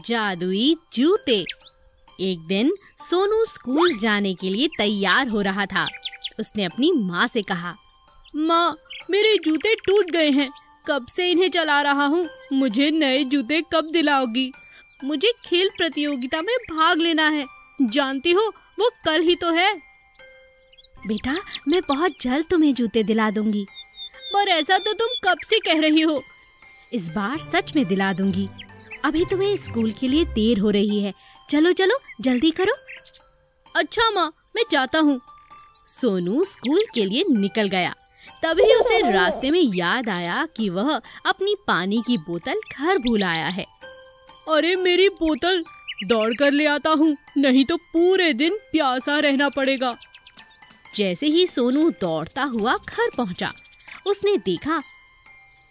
जादुई जूते। एक दिन सोनू स्कूल जाने के लिए तैयार हो रहा था। उसने अपनी माँ से कहा, माँ, मेरे जूते टूट गए हैं, कब से इन्हें चला रहा हूँ, मुझे नए जूते कब दिलाओगी? मुझे खेल प्रतियोगिता में भाग लेना है, जानती हो वो कल ही तो है। बेटा, मैं बहुत जल्द तुम्हें जूते दिला दूंगी। पर ऐसा तो तुम कब से कह रही हो। इस बार सच में दिला दूंगी। अभी तुम्हें स्कूल के लिए देर हो रही है, चलो चलो जल्दी करो। अच्छा माँ, मैं जाता हूँ। सोनू स्कूल के लिए निकल गया। तभी उसे रास्ते में याद आया कि वह अपनी पानी की बोतल घर भूल आया है। अरे मेरी बोतल, दौड़ कर ले आता हूँ, नहीं तो पूरे दिन प्यासा रहना पड़ेगा। जैसे ही सोनू दौड़ता हुआ घर पहुँचा, उसने देखा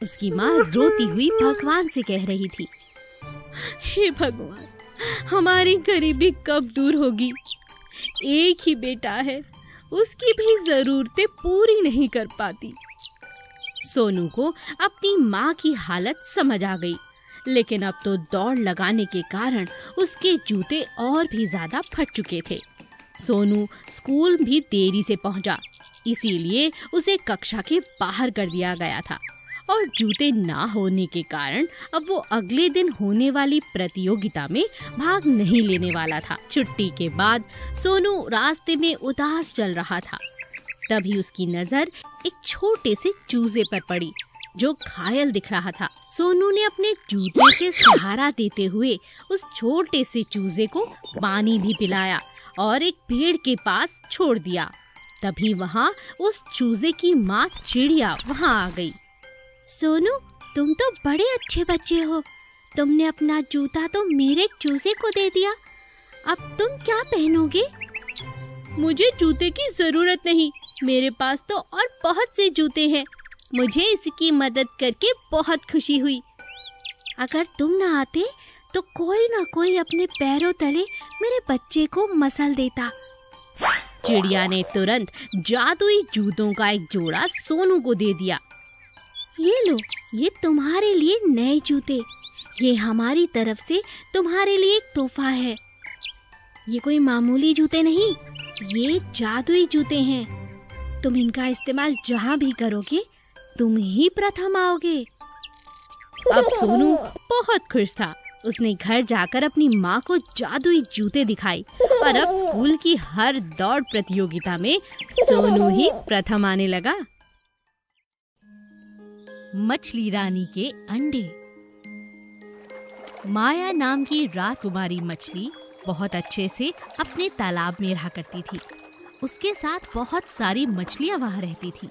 उसकी माँ रोती हुई भगवान से कह रही थी, हे भगवान, हमारी गरीबी कब दूर होगी? एक ही बेटा है, उसकी भी जरूरतें पूरी नहीं कर पाती। सोनू को अपनी माँ की हालत समझ आ गई, लेकिन अब तो दौड़ लगाने के कारण उसके जूते और भी ज्यादा फट चुके थे। सोनू स्कूल भी देरी से पहुंचा, इसीलिए उसे कक्षा के बाहर कर दिया गया था और जूते ना होने के कारण अब वो अगले दिन होने वाली प्रतियोगिता में भाग नहीं लेने वाला था। छुट्टी के बाद सोनू रास्ते में उदास चल रहा था। तभी उसकी नजर एक छोटे से चूजे पर पड़ी जो घायल दिख रहा था। सोनू ने अपने जूते से सहारा देते हुए उस छोटे से चूजे को पानी भी पिलाया और एक पेड़ के पास छोड़ दिया। तभी वहाँ उस चूजे की माँ चिड़िया वहाँ आ गई। सोनू, तुम तो बड़े अच्छे बच्चे हो, तुमने अपना जूता तो मेरे चूजे को दे दिया, अब तुम क्या पहनोगे? मुझे जूते की जरूरत नहीं, मेरे पास तो और बहुत से जूते हैं, मुझे इसकी मदद करके बहुत खुशी हुई। अगर तुम ना आते तो कोई ना कोई अपने पैरों तले मेरे बच्चे को मसल देता। चिड़िया ने तुरंत जादुई जूतों का एक जोड़ा सोनू को दे दिया। ये लो, ये तुम्हारे लिए नए जूते, ये हमारी तरफ से तुम्हारे लिए एक तोहफा है। ये कोई मामूली जूते नहीं, ये जादुई जूते हैं। तुम इनका इस्तेमाल जहाँ भी करोगे, तुम ही प्रथम आओगे। अब सोनू बहुत खुश था। उसने घर जाकर अपनी माँ को जादुई जूते दिखाई और अब स्कूल की हर दौड़ प्रतियोगिता में सोनू ही प्रथम आने लगा। मछली रानी के अंडे। माया नाम की राजकुमारी मछली बहुत अच्छे से अपने तालाब में रहा करती थी। उसके साथ बहुत सारी मछलियां वहां रहती थी।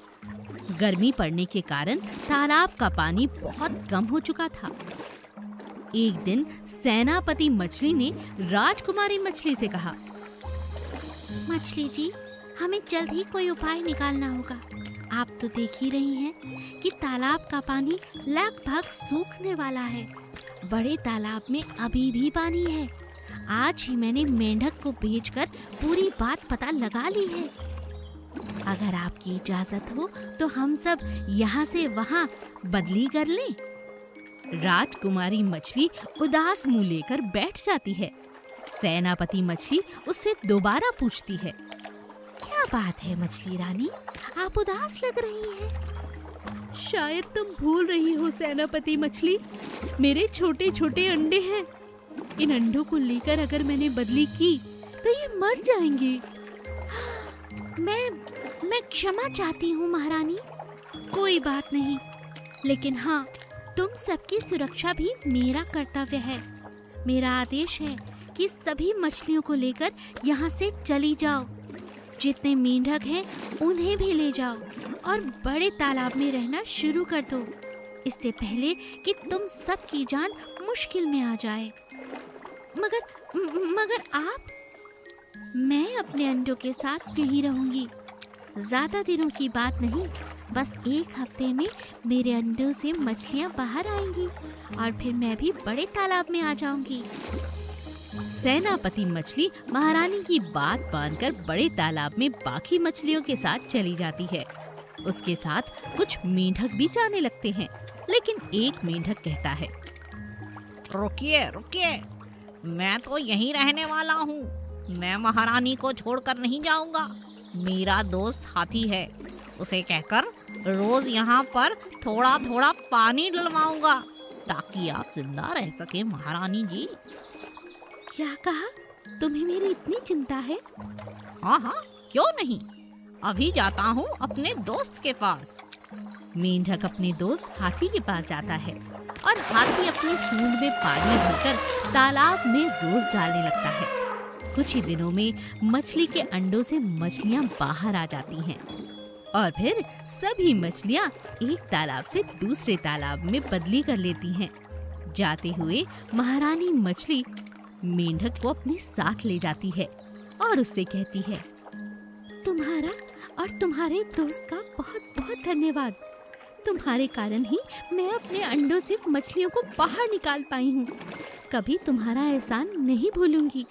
गर्मी पड़ने के कारण तालाब का पानी बहुत कम हो चुका था। एक दिन सेनापति मछली ने राजकुमारी मछली से कहा, मछली जी, हमें जल्द ही कोई उपाय निकालना होगा। आप तो देख ही रही हैं कि तालाब का पानी लगभग सूखने वाला है। बड़े तालाब में अभी भी पानी है। आज ही मैंने मेंढक को भेजकर पूरी बात पता लगा ली है। अगर आपकी इजाजत हो तो हम सब यहाँ से वहाँ बदली कर लें। राजकुमारी मछली उदास मुंह लेकर बैठ जाती है। सेनापति मछली उससे दोबारा पूछती है, क्या बात है मछली रानी, आप उदास लग रही हैं? शायद तुम भूल रही हो सेनापति मछली, मेरे छोटे छोटे अंडे हैं। इन अंडों को लेकर अगर मैंने बदली की तो ये मर जाएंगे। मैं क्षमा चाहती हूँ महारानी। कोई बात नहीं, लेकिन हाँ, तुम सबकी सुरक्षा भी मेरा कर्तव्य है। मेरा आदेश है कि सभी मछलियों को लेकर यहाँ से चली जाओ। जितने मेंढक हैं उन्हें भी ले जाओ और बड़े तालाब में रहना शुरू कर दो, इससे पहले कि तुम सबकी जान मुश्किल में आ जाए। मगर आप? मैं अपने अंडों के साथ यहीं रहूंगी। ज्यादा दिनों की बात नहीं, बस एक हफ्ते में मेरे अंडों से मछलियां बाहर आएंगी और फिर मैं भी बड़े तालाब में आ जाऊंगी। सेनापति मछली महारानी की बात मानकर बड़े तालाब में बाकी मछलियों के साथ चली जाती है। उसके साथ कुछ मेंढक भी जाने लगते हैं, लेकिन एक मेंढक कहता है, रुकिए रुकिए, मैं तो यहीं रहने वाला हूँ। मैं महारानी को छोड़कर नहीं जाऊंगा। मेरा दोस्त हाथी है, उसे कहकर रोज यहाँ पर थोड़ा थोड़ा पानी डलवाऊंगा ताकि आप जिंदा रह सके महारानी जी। क्या कहा? तुम्हें मेरी इतनी चिंता है? हाँ हाँ, क्यों नहीं। अभी जाता हूँ अपने दोस्त के पास। मेंढक अपने दोस्त हाथी के पास जाता है और हाथी अपनी सूंड में पानी भरकर तालाब में रोज डालने लगता है। कुछ ही दिनों में मछली के अंडों से मछलियाँ बाहर आ जाती हैं और फिर सभी मछलियाँ एक तालाब से दूसरे तालाब में बदली कर लेती हैं। जाते हुए महारानी मछली मेंढक को अपने साथ ले जाती है और उससे कहती है, तुम्हारा और तुम्हारे दोस्त का बहुत बहुत धन्यवाद। तुम्हारे कारण ही मैं अपने अंडों से मछलियों को बाहर निकाल पाई हूँ। कभी तुम्हारा एहसान नहीं भूलूंगी।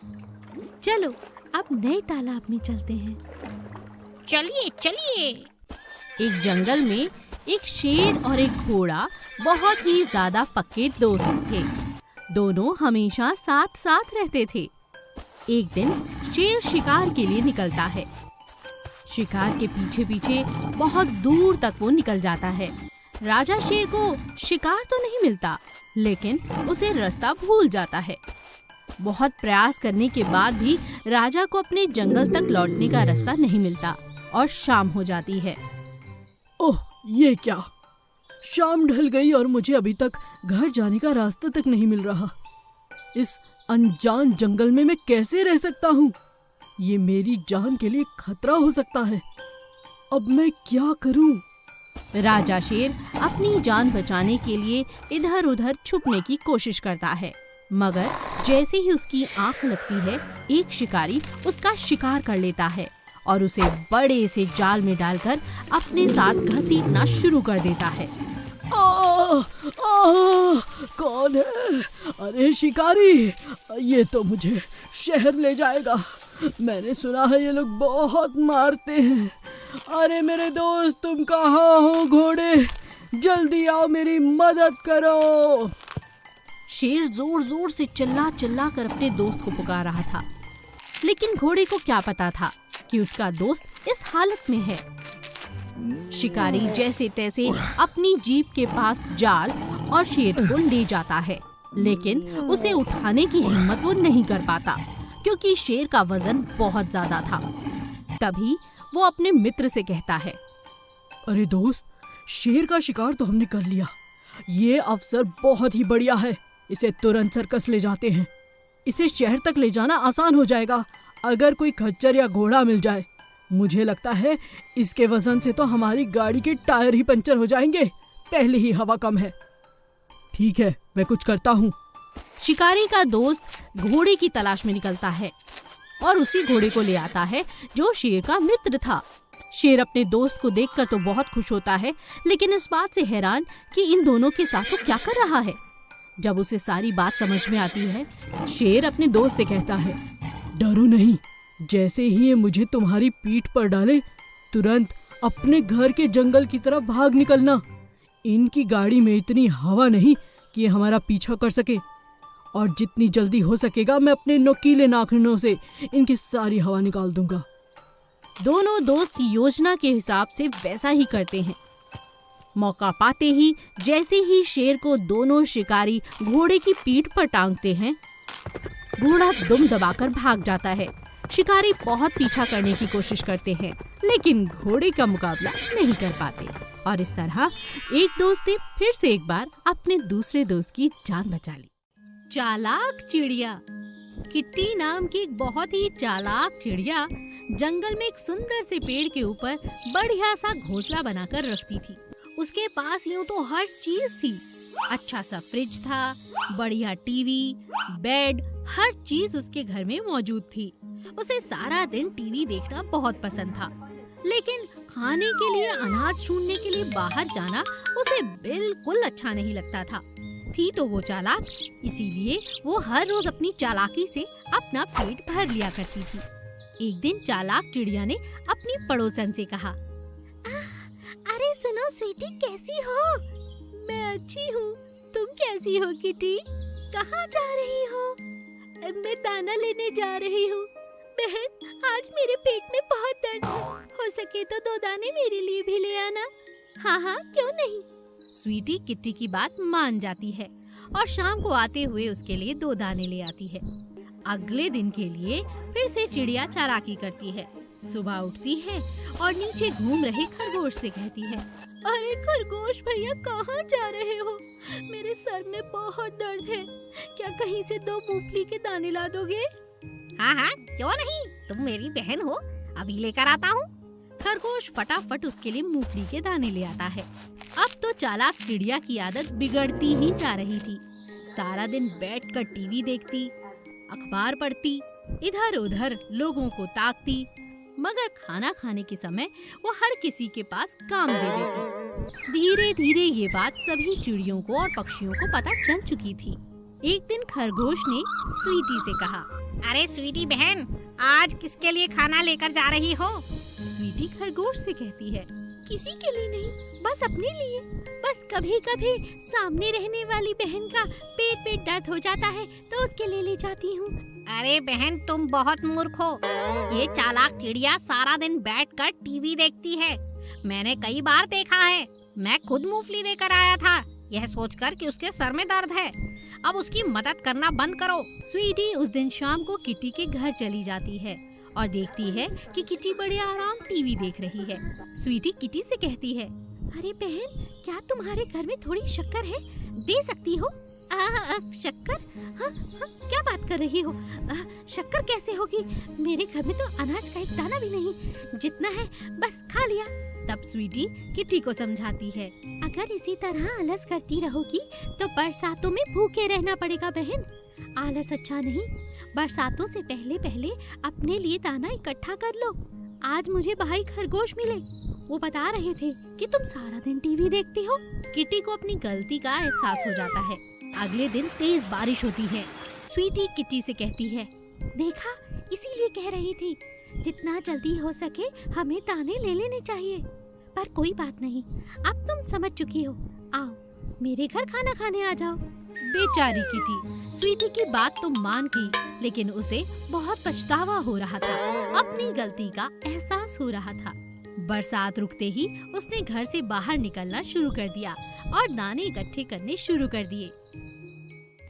चलो अब नए तालाब में चलते हैं। चलिए चलिए। एक जंगल में एक शेर और एक घोड़ा बहुत ही ज्यादा पक्के दोस्त थे। दोनों हमेशा साथ साथ रहते थे। एक दिन शेर शिकार के लिए निकलता है। शिकार के पीछे पीछे बहुत दूर तक वो निकल जाता है। राजा शेर को शिकार तो नहीं मिलता, लेकिन उसे रास्ता भूल जाता है। बहुत प्रयास करने के बाद भी राजा को अपने जंगल तक लौटने का रास्ता नहीं मिलता और शाम हो जाती है। ओह, ये क्या? शाम ढल गई और मुझे अभी तक घर जाने का रास्ता तक नहीं मिल रहा। इस अनजान जंगल में मैं कैसे रह सकता हूँ? ये मेरी जान के लिए खतरा हो सकता है। अब मैं क्या करूँ? राजा शेर अपनी जान बचाने के लिए इधर उधर छुपने की कोशिश करता है, मगर जैसे ही उसकी आंख लगती है, एक शिकारी उसका शिकार कर लेता है और उसे बड़े से जाल में डालकर अपने साथ घसीटना शुरू कर देता है। कौन है? अरे शिकारी, ये तो मुझे शहर ले जाएगा। मैंने सुना है ये लोग बहुत मारते हैं। अरे मेरे दोस्त, तुम कहाँ हो? घोड़े, जल्दी आओ, मेरी मदद करो। शेर जोर जोर से चिल्ला चिल्ला कर अपने दोस्त को पुकार रहा था, लेकिन घोड़े को क्या पता था कि उसका दोस्त इस हालत में है। शिकारी जैसे तैसे अपनी जीप के पास जाल और शेर को ले जाता है, लेकिन उसे उठाने की हिम्मत वो नहीं कर पाता क्योंकि शेर का वजन बहुत ज्यादा था। तभी वो अपने मित्र से कहता है, अरे दोस्त, शेर का शिकार तो हमने कर लिया। ये अवसर बहुत ही बढ़िया है। इसे तुरंत सर्कस ले जाते हैं। इसे शहर तक ले जाना आसान हो जाएगा अगर कोई खच्चर या घोड़ा मिल जाए। मुझे लगता है इसके वजन से तो हमारी गाड़ी के टायर ही पंचर हो जाएंगे। पहले ही हवा कम है। ठीक है, मैं कुछ करता हूँ। शिकारी का दोस्त घोड़े की तलाश में निकलता है और उसी घोड़े को ले आता है जो शेर का मित्र था। शेर अपने दोस्त को देखकर तो बहुत खुश होता है, लेकिन इस बात से हैरान कि इन दोनों के साथ वो क्या कर रहा है। जब उसे सारी बात समझ में आती है, शेर अपने दोस्त से कहता है, डरो नहीं, जैसे ही ये मुझे तुम्हारी पीठ पर डाले, तुरंत अपने घर के जंगल की तरफ भाग निकलना। इनकी गाड़ी में इतनी हवा नहीं कि ये हमारा पीछा कर सके, और जितनी जल्दी हो सकेगा मैं अपने नुकीले नाखूनों से इनकी सारी हवा निकाल दूंगा। दोनों दोस्त योजना के हिसाब से वैसा ही करते हैं। मौका पाते ही जैसे ही शेर को दोनों शिकारी घोड़े की पीठ पर टांगते हैं, घोड़ा दुम दबाकर भाग जाता है। शिकारी बहुत पीछा करने की कोशिश करते हैं, लेकिन घोड़े का मुकाबला नहीं कर पाते और इस तरह एक दोस्त ने फिर से एक बार अपने दूसरे दोस्त की जान बचा ली। चालाक चिड़िया। किट्टी नाम की एक बहुत ही चालाक चिड़िया जंगल में एक सुंदर से पेड़ के ऊपर बढ़िया सा घोंसला बनाकर रखती थी। उसके पास यूं तो हर चीज थी। अच्छा सा फ्रिज था, बढ़िया टीवी, बेड, हर चीज उसके घर में मौजूद थी। उसे सारा दिन टीवी देखना बहुत पसंद था, लेकिन खाने के लिए अनाज ढूंढने के लिए बाहर जाना उसे बिल्कुल अच्छा नहीं लगता था। थी तो वो चालाक, इसीलिए वो हर रोज अपनी चालाकी से अपना पेट भर लिया करती थी। एक दिन चालाक चिड़िया ने अपनी पड़ोसन से कहा, अरे सुनो स्वीटी, कैसी हो? मैं अच्छी हूँ, तुम कैसी हो किटी? कहाँ जा रही हो? संग में दाना लेने जा रही हूँ। बहन, आज मेरे पेट में बहुत दर्द है। हो सके तो 2 दाने मेरे लिए भी ले आना। हाँ हाँ, क्यों नहीं। स्वीटी किट्टी की बात मान जाती है और शाम को आते हुए उसके लिए 2 दाने ले आती है। अगले दिन के लिए फिर से चिड़िया चालाकी करती है। सुबह उठती है और नीचे घूम रहे खरगोश से कहती है, अरे खरगोश भैया, कहाँ जा रहे हो? मेरे सर में बहुत दर्द है। क्या कहीं से 2 मूंगफली के दाने ला दोगे? हाँ हाँ, क्यों नहीं, तुम मेरी बहन हो, अभी लेकर आता हूँ। खरगोश फटाफट उसके लिए मूंगफली के दाने ले आता है। अब तो चालाक चिड़िया की आदत बिगड़ती ही जा रही थी। सारा दिन बैठकर टीवी देखती, अखबार पढ़ती, इधर उधर लोगों को ताकती, मगर खाना खाने के समय वो हर किसी के पास काम दे देती। धीरे धीरे ये बात सभी चिड़ियों को और पक्षियों को पता चल चुकी थी। एक दिन खरगोश ने स्वीटी से कहा, अरे स्वीटी बहन, आज किसके लिए खाना लेकर जा रही हो? स्वीटी खरगोश से कहती है, किसी के लिए नहीं, बस अपने लिए। बस कभी कभी सामने रहने वाली बहन का पेट दर्द हो जाता है तो उसके लिए ले जाती हूँ। अरे बहन, तुम बहुत मूर्ख हो। ये चालाक चिड़िया सारा दिन बैठकर टीवी देखती है। मैंने कई बार देखा है। मैं खुद मूंगफली लेकर आया था, यह सोचकर कि उसके सर में दर्द है। अब उसकी मदद करना बंद करो। स्वीटी उस दिन शाम को किटी के घर चली जाती है और देखती है कि किटी बड़े आराम टीवी देख रही है। स्वीटी किटी से कहती है, अरे बहन, क्या तुम्हारे घर में थोड़ी शक्कर है? दे सकती हो? शक्कर? हाँ, क्या बात कर रही हो? शक्कर कैसे होगी? मेरे घर में तो अनाज का एक दाना भी नहीं, जितना है बस खा लिया। तब स्वीटी किटी को समझाती है, अगर इसी तरह आलस करती रहोगी तो बरसातों में भूखे रहना पड़ेगा बहन। आलस अच्छा नहीं, बरसातों से पहले पहले अपने लिए दाना इकट्ठा कर लो। आज मुझे भाई खरगोश मिले, वो बता रहे थे कि तुम सारा दिन टीवी देखती हो। किटी को अपनी गलती का एहसास हो जाता है। अगले दिन तेज बारिश होती है। स्वीटी किटी से कहती है, देखा, इसीलिए कह रही थी, जितना जल्दी हो सके हमें दाने ले लेने चाहिए। पर कोई बात नहीं, अब तुम समझ चुकी हो। आओ, मेरे घर खाना खाने आ जाओ। बेचारी किटी स्वीटी की बात तो मान गई, लेकिन उसे बहुत पछतावा हो रहा था। अपनी गलती का एहसास हो रहा था। बरसात रुकते ही उसने घर से बाहर निकलना शुरू कर दिया और दाने इकट्ठे करने शुरू कर दिए।